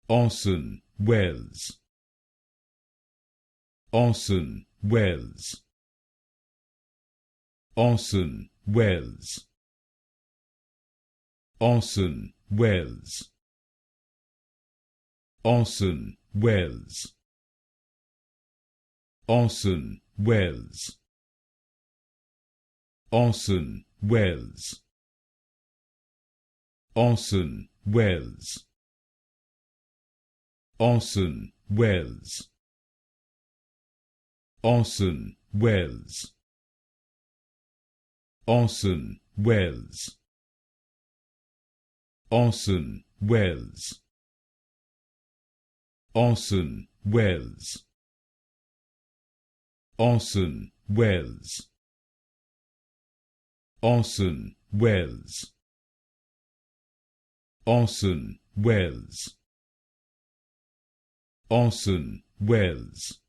Orson Welles. Orson Welles. Orson Welles. Orson Welles. Orson Welles. Orson Welles. Orson Welles. Orson Welles. Orson Welles. Orson Welles. Orson Welles. Orson Welles. Orson Welles. Orson Welles. Orson Welles. Orson Welles. Orson Welles.